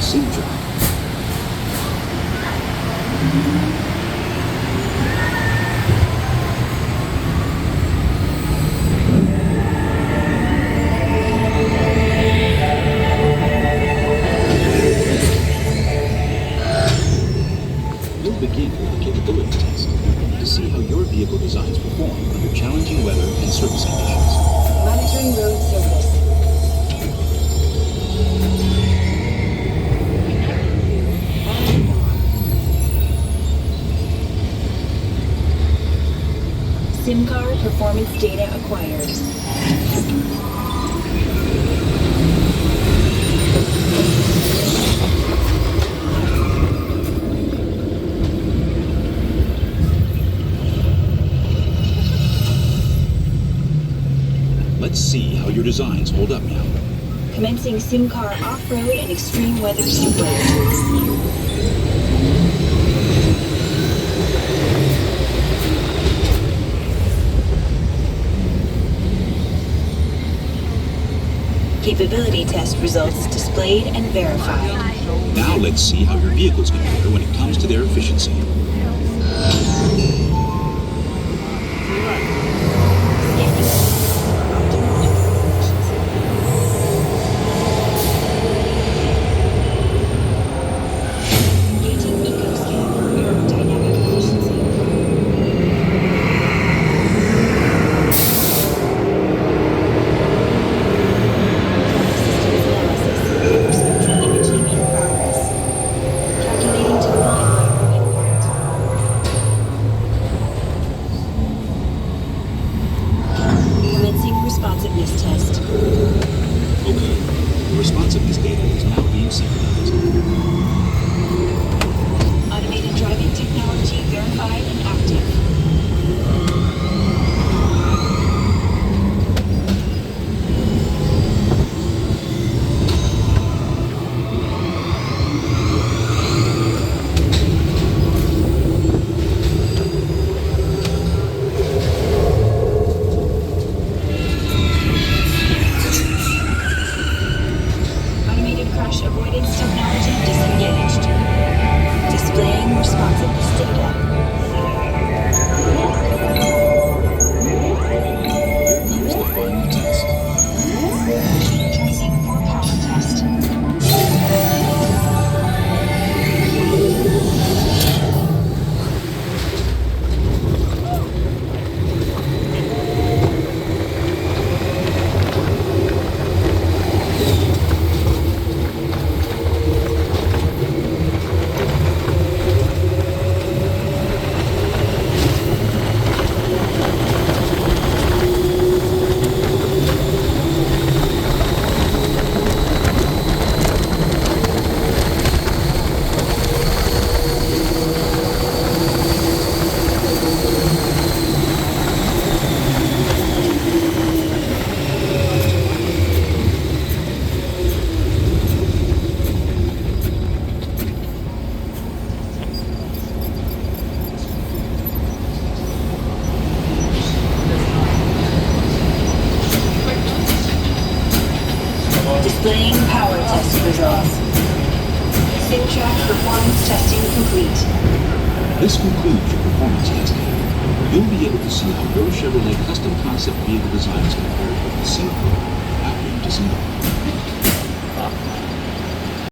the sim track. We'll begin with a capability test to see how your vehicle designs perform under challenging weather and service conditions. Monitoring road surface. SIM card performance data acquired. Let's see how your designs hold up now. Commencing SIM car off-road and extreme weather simulator. Capability test results displayed and verified. Now let's see how your vehicles compare when it comes to their efficiency. Engaging EcoScan for aerodynamic efficiency. Systems analysis. Spectral imaging in progress. Calculating total environment impact. Commencing responsiveness test. Okay, the responsiveness data is now being synchronized. Automated driving technology verified and active. Automated crash avoidance technology disengaged. Displaying responsiveness data. Here comes the final test. Tracing for power test. Displaying power test results. SimTrack performance testing complete. This concludes your performance testing. You'll be able to see how your Chevrolet custom concept vehicle designs compare with the sim code after you disembark.